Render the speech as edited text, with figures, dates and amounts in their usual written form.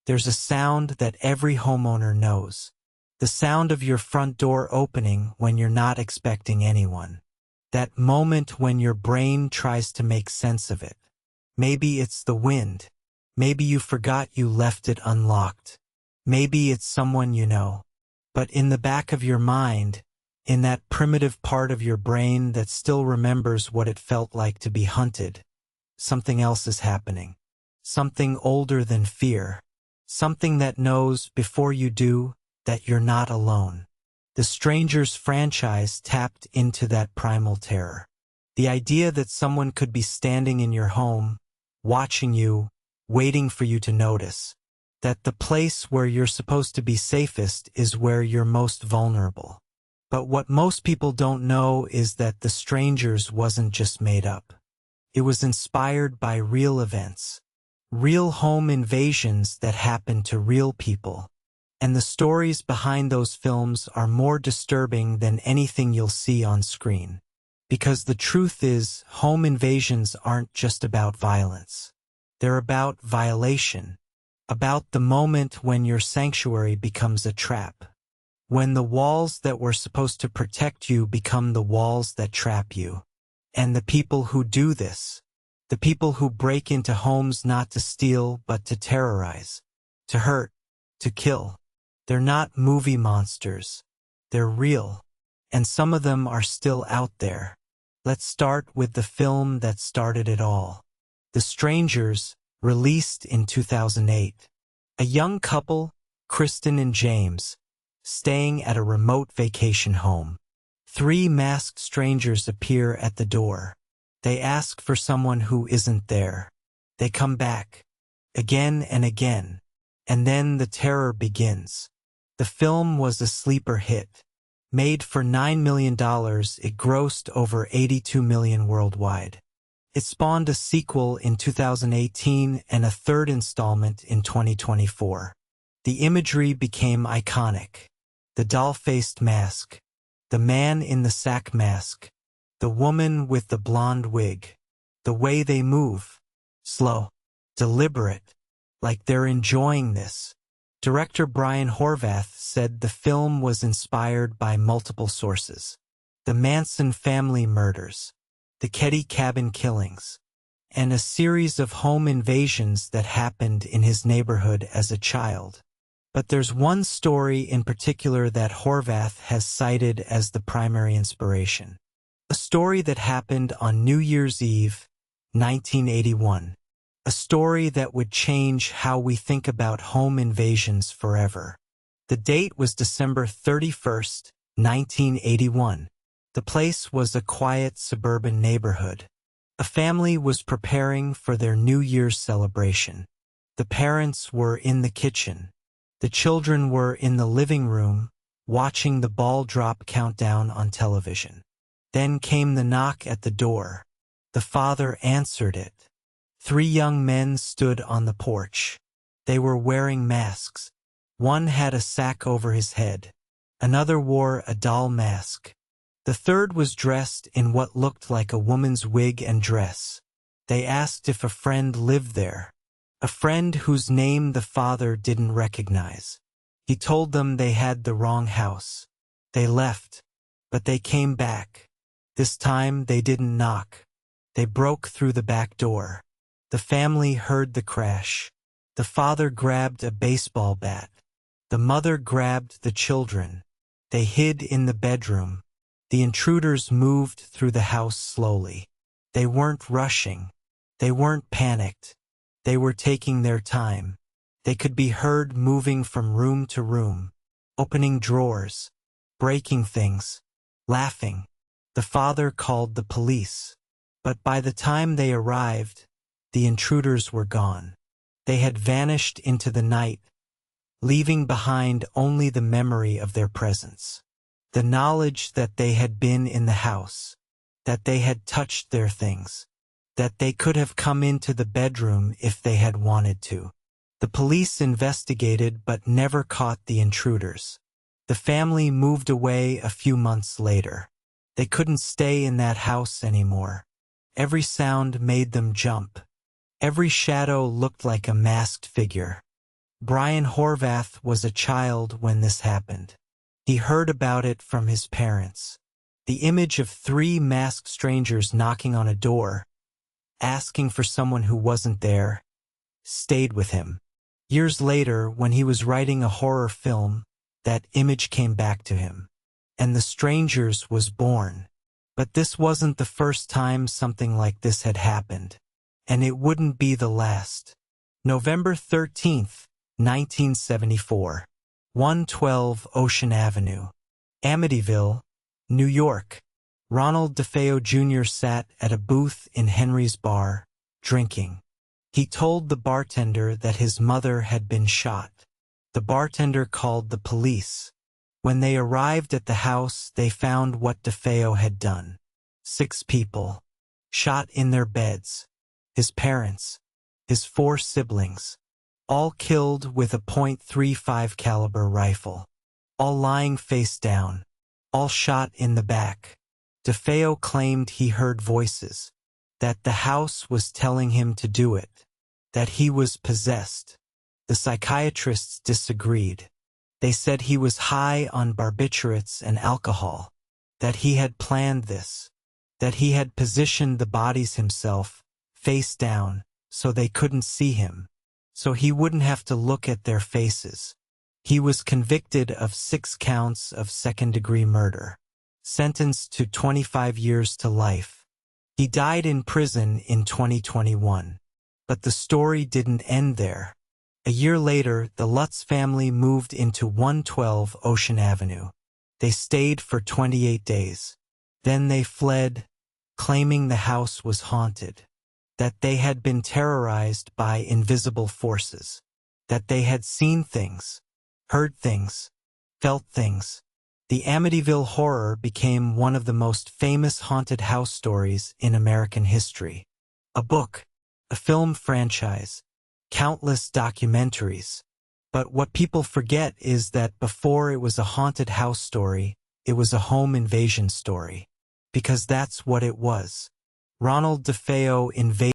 There's a sound that every homeowner knows. The sound of your front door opening when you're not expecting anyone. That moment when your brain tries to make sense of it. Maybe it's the wind. Maybe you forgot you left it unlocked. Maybe it's someone you know. But in the back of your mind, in that primitive part of your brain that still remembers what it felt like to be hunted, something else is happening. Something older than fear. Something that knows, before you do, that you're not alone. The Strangers franchise tapped into that primal terror. The idea that someone could be standing in your home, watching you, waiting for you to notice. That the place where you're supposed to be safest is where you're most vulnerable. But what most people don't know is that The Strangers wasn't just made up. It was inspired by real events. Real home invasions that happened to real people. And the stories behind those films are more disturbing than anything you'll see on screen. Because the truth is, home invasions aren't just about violence. They're about violation. About the moment when your sanctuary becomes a trap. When the walls that were supposed to protect you become the walls that trap you. And the people who do this, the people who break into homes not to steal but to terrorize, to hurt, to kill, they're not movie monsters. They're real. And some of them are still out there. Let's start with the film that started it all. The Strangers, released in 2008. A young couple, Kristen and James, staying at a remote vacation home. 3 masked strangers appear at the door. They ask for someone who isn't there. They come back, again and again, and then the terror begins. The film was a sleeper hit. Made for $9 million, it grossed over $82 million worldwide. It spawned a sequel in 2018 and a third installment in 2024. The imagery became iconic. The doll-faced mask. The man in the sack mask. The woman with the blonde wig. The way they move. Slow. Deliberate. Like they're enjoying this. Director Brian Horvath said the film was inspired by multiple sources. The Manson family murders. The Keddie Cabin killings. And a series of home invasions that happened in his neighborhood as a child. But there's one story in particular that Horvath has cited as the primary inspiration. A story that happened on New Year's Eve, 1981. A story that would change how we think about home invasions forever. The date was December 31st, 1981. The place was a quiet suburban neighborhood. A family was preparing for their New Year's celebration. The parents were in the kitchen. The children were in the living room, watching the ball drop countdown on television. Then came the knock at the door. The father answered it. 3 young men stood on the porch. They were wearing masks. One had a sack over his head. Another wore a doll mask. The third was dressed in what looked like a woman's wig and dress. They asked if a friend lived there. A friend whose name the father didn't recognize. He told them they had the wrong house. They left, but they came back. This time they didn't knock. They broke through the back door. The family heard the crash. The father grabbed a baseball bat. The mother grabbed the children. They hid in the bedroom. The intruders moved through the house slowly. They weren't rushing. They weren't panicked. They were taking their time. They could be heard moving from room to room, opening drawers, breaking things, laughing. The father called the police. But by the time they arrived, the intruders were gone. They had vanished into the night, leaving behind only the memory of their presence. The knowledge that they had been in the house, that they had touched their things, that they could have come into the bedroom if they had wanted to. The police investigated but never caught the intruders. The family moved away a few months later. They couldn't stay in that house anymore. Every sound made them jump. Every shadow looked like a masked figure. Brian Horvath was a child when this happened. He heard about it from his parents. The image of 3 masked strangers knocking on a door, asking for someone who wasn't there, stayed with him. Years later, when he was writing a horror film, that image came back to him. And The Strangers was born. But this wasn't the first time something like this had happened. And it wouldn't be the last. November 13th, 1974. 112 Ocean Avenue, Amityville, New York. Ronald DeFeo Jr. sat at a booth in Henry's bar, drinking. He told the bartender that his mother had been shot. The bartender called the police. When they arrived at the house, they found what DeFeo had done. 6 people, shot in their beds. His parents, his 4 siblings, all killed with a .35 caliber rifle, all lying face down, all shot in the back. DeFeo claimed he heard voices, that the house was telling him to do it, that he was possessed. The psychiatrists disagreed. They said he was high on barbiturates and alcohol, that he had planned this, that he had positioned the bodies himself, face down, so they couldn't see him, so he wouldn't have to look at their faces. He was convicted of 6 counts of second-degree murder, sentenced to 25 years to life. He died in prison in 2021. But the story didn't end there. A year later, the Lutz family moved into 112 Ocean Avenue. They stayed for 28 days. Then they fled, claiming the house was haunted, that they had been terrorized by invisible forces, that they had seen things, heard things, felt things. The Amityville Horror became one of the most famous haunted house stories in American history. A book, a film franchise, countless documentaries. But what people forget is that before it was a haunted house story, it was a home invasion story. Because that's what it was. Ronald DeFeo invaded